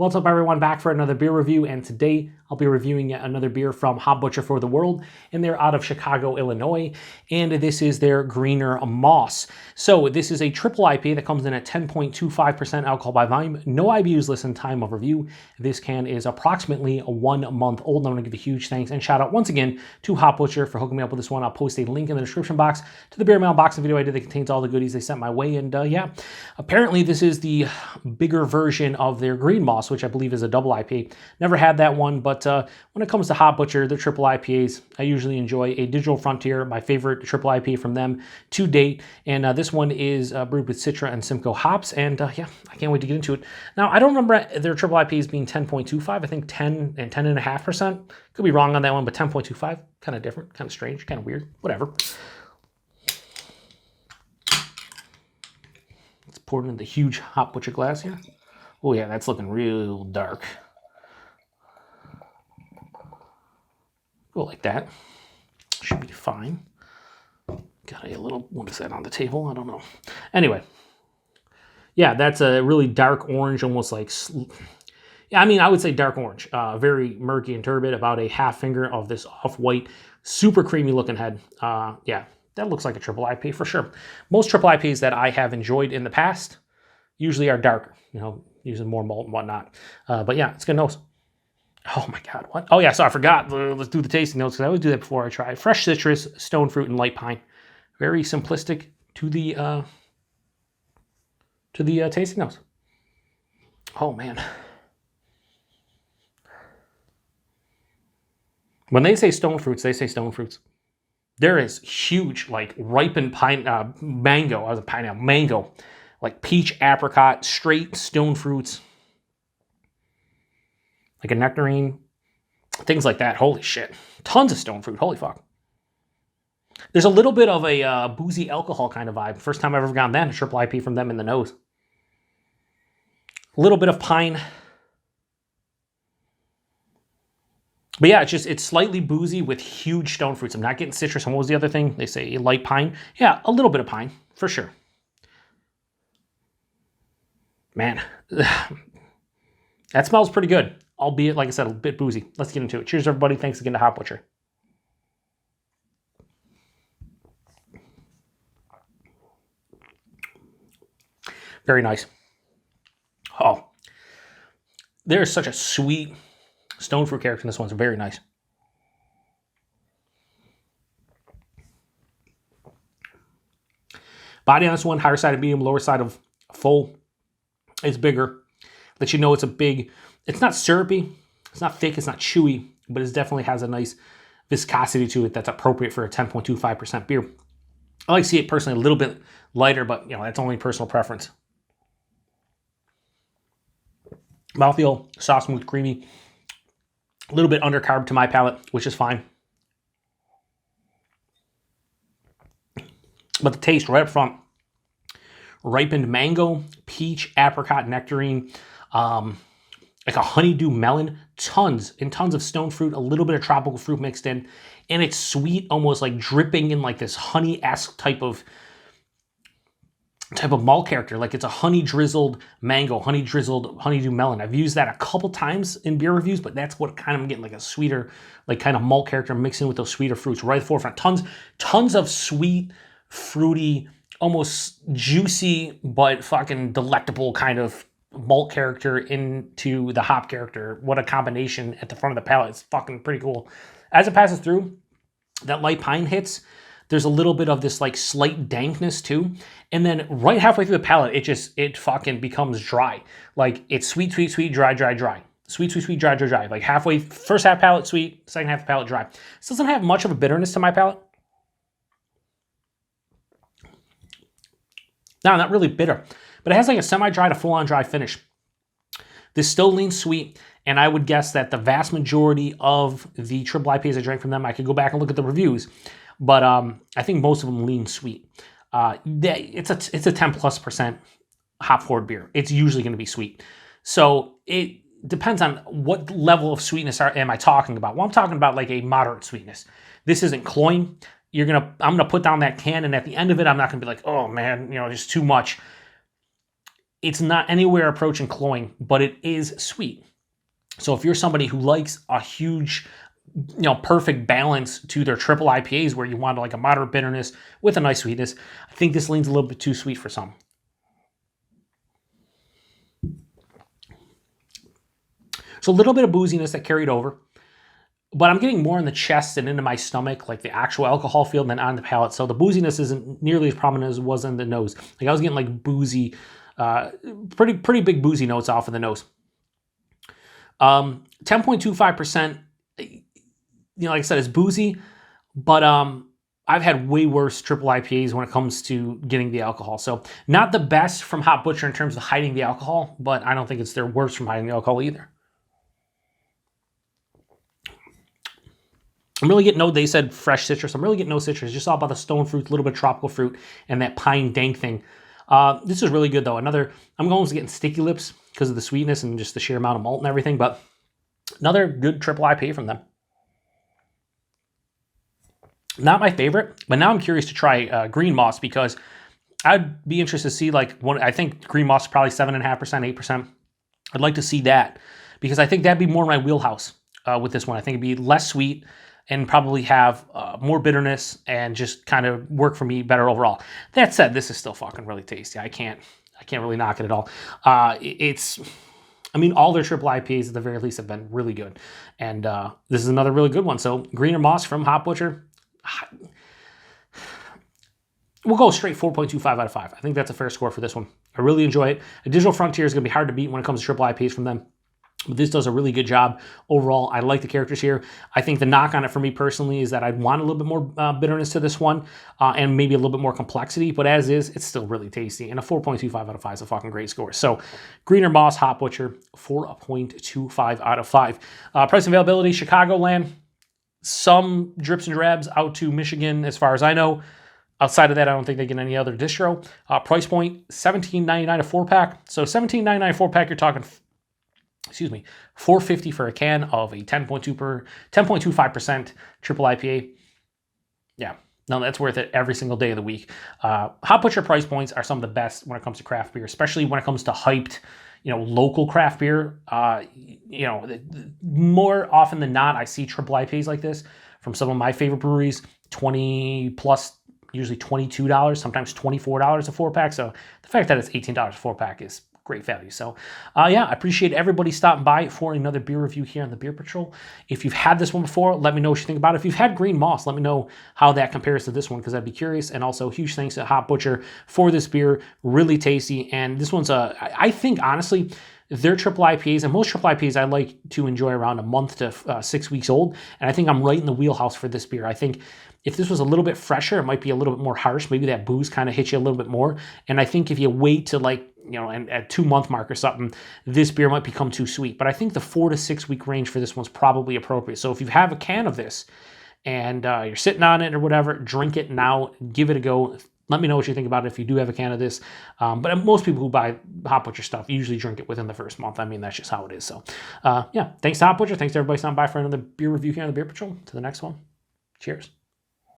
What's up, everyone? Back for another beer review, and today I'll be reviewing yet another beer from Hop Butcher for the World, and they're out of Chicago, Illinois, and this is their Greener Moss. So this is a triple IPA that comes in at 10.25% alcohol by volume. No IBUs listed, time of review. This can is approximately 1 month old, and I'm going to give a huge thanks and shout out once again to Hop Butcher for hooking me up with this one. I'll post a link in the description box to the beer mail box video I did that contains all the goodies they sent my way, and yeah, apparently this is the bigger version of their Green Moss, which I believe is a double IPA. Never had that one, but when it comes to Hop Butcher, the triple IPAs, I usually enjoy a Digital Frontier, my favorite triple IPA from them to date, and this one is brewed with Citra and Simcoe hops, and yeah, I can't wait to get into it. Now, I don't remember their triple IPAs being 10.25, I think 10 and 10.5%. Could be wrong on that one, but 10.25, kind of different, kind of strange, kind of weird, whatever. Let's pour it in the huge Hop Butcher glass here. Oh yeah, that's looking real dark. Go like that. Should be fine. Got a little, what is that on the table? I don't know. Anyway. Yeah, that's a really dark orange, almost like, yeah, I mean, I would say dark orange. Very murky and turbid, about a half finger of this off-white, super creamy looking head. Yeah, that looks like a triple IPA for sure. Most triple IPAs that I have enjoyed in the past usually are darker, you know, using more malt and whatnot. But yeah, it's good nose. Oh my God, what? Oh yeah, so I forgot. Let's do the tasting notes, because I always do that before I try. Fresh citrus, stone fruit, and light pine. Very simplistic to the tasting notes. Oh man. When they say stone fruits, they say stone fruits. There is huge, like ripened mango. I was a pineapple, mango. Like peach, apricot, straight stone fruits, like a nectarine, things like that. Holy shit. Tons of stone fruit. Holy fuck. There's a little bit of a boozy alcohol kind of vibe. First time I've ever gotten that, a triple IP from them in the nose. A little bit of pine. But yeah, it's slightly boozy with huge stone fruits. I'm not getting citrus. And what was the other thing? They say light pine. Yeah, a little bit of pine, for sure. Man, that smells pretty good, albeit, like I said, a bit boozy. Let's get into it. Cheers, everybody. Thanks again to Hop Butcher. Very nice. Oh, there's such a sweet stone fruit character in this one. It's very nice. Body on this one, higher side of medium, lower side of full. It's bigger. Let you know it's a big, it's not syrupy, it's not thick, it's not chewy, but it definitely has a nice viscosity to it that's appropriate for a 10.25% beer. I like to see it personally a little bit lighter, but you know, that's only personal preference. Mouthfeel, soft, smooth, creamy. A little bit undercarb to my palate, which is fine. But the taste right up front, ripened mango, peach, apricot, nectarine, like a honeydew melon, tons and tons of stone fruit, a little bit of tropical fruit mixed in, and it's sweet, almost like dripping in like this honey-esque type of malt character. Like it's a honey drizzled mango, honey drizzled honeydew melon. I've used that a couple times in beer reviews, but that's what kind of I'm getting, like a sweeter, like kind of malt character mixing with those sweeter fruits right at the forefront. Tons of sweet, fruity, almost juicy, but fucking delectable kind of malt character into the hop character. What a combination at the front of the palate. It's fucking pretty cool. As it passes through, that light pine hits. There's a little bit of this like slight dankness too. And then right halfway through the palate, it fucking becomes dry. Like it's sweet, sweet, sweet, dry, dry, dry. Sweet, sweet, sweet, dry, dry, dry. Like halfway, first half palate sweet, second half palate dry. This doesn't have much of a bitterness to my palate. No, not really bitter, but it has like a semi-dry to full-on dry finish. This still leans sweet, and I would guess that the vast majority of the triple IPAs I drank from them, I could go back and look at the reviews, but I think most of them lean sweet. It's a 10+% hop-forward beer. It's usually going to be sweet. So it depends on what level of sweetness am I talking about. Well, I'm talking about like a moderate sweetness. This isn't cloying. I'm gonna put down that can, and at the end of it, I'm not gonna be like, oh man, you know, just too much. It's not anywhere approaching cloying, but it is sweet. So if you're somebody who likes a huge, perfect balance to their triple IPAs where you want like a moderate bitterness with a nice sweetness, I think this leans a little bit too sweet for some. So a little bit of booziness that carried over, but I'm getting more in the chest and into my stomach, like the actual alcohol feel, than on the palate. So the booziness isn't nearly as prominent as it was in the nose. Like I was getting like boozy, pretty big boozy notes off of the nose. 10.25%, like I said, is boozy, but I've had way worse triple IPAs when it comes to getting the alcohol. So not the best from Hop Butcher in terms of hiding the alcohol, but I don't think it's their worst from hiding the alcohol either. I'm really getting they said fresh citrus. I'm really getting no citrus, just all about the stone fruit, a little bit of tropical fruit, and that pine dank thing. This is really good though. I'm almost getting sticky lips because of the sweetness and just the sheer amount of malt and everything, but another good triple IPA from them. Not my favorite, but now I'm curious to try green moss because I'd be interested to see I think green moss is probably 7.5%, 8%. I'd like to see that because I think that'd be more my wheelhouse with this one. I think it'd be less sweet and probably have more bitterness and just kind of work for me better overall. That said, this is still fucking really tasty. I can't really knock it at all. All their triple IPAs at the very least have been really good. And this is another really good one. So Greener Moss from Hop Butcher. We'll go straight 4.25 out of 5. I think that's a fair score for this one. I really enjoy it. A Digital Frontier is going to be hard to beat when it comes to triple IPAs from them. But this does a really good job overall. I like the characters here. I think the knock on it for me personally is that I'd want a little bit more bitterness to this one and maybe a little bit more complexity. But as is, it's still really tasty. And a 4.25 out of 5 is a fucking great score. So Greener Moss, Hop Butcher, 4.25 out of 5. Price and availability, Chicagoland. Some drips and drabs out to Michigan as far as I know. Outside of that, I don't think they get any other distro. Price point, $17.99 a 4-pack. So $17.99 a 4-pack, you're talking $4.50 for a can of a 10.25% triple IPA. Yeah, no, that's worth it every single day of the week. Hop Butcher price points are some of the best when it comes to craft beer, especially when it comes to hyped, local craft beer. More often than not, I see triple IPAs like this from some of my favorite breweries, 20 plus, usually $22, sometimes $24 a 4-pack. So the fact that it's $18 a 4-pack is great value. So yeah, I appreciate everybody stopping by for another beer review here on the Beer Patrol. If you've had this one before, let me know what you think about it. If you've had Green Moss, let me know how that compares to this one because I'd be curious. And also huge thanks to Hop Butcher for this beer. Really tasty. And this one's I think honestly, their triple IPAs, and most triple IPAs I like to enjoy around a month to 6 weeks old. And I think I'm right in the wheelhouse for this beer. I think if this was a little bit fresher, it might be a little bit more harsh. Maybe that booze kind of hits you a little bit more. And I think if you wait to and at 2-month mark or something, this beer might become too sweet. But I think the 4 to 6 week range for this one's probably appropriate. So if you have a can of this and you're sitting on it or whatever, drink it now, give it a go. Let me know what you think about it if you do have a can of this. But most people who buy Hop Butcher stuff usually drink it within the first month. I mean, that's just how it is. So yeah, thanks to Hop Butcher. Thanks to everybody stopping by for another beer review here on the Beer Patrol. To the next one. Cheers.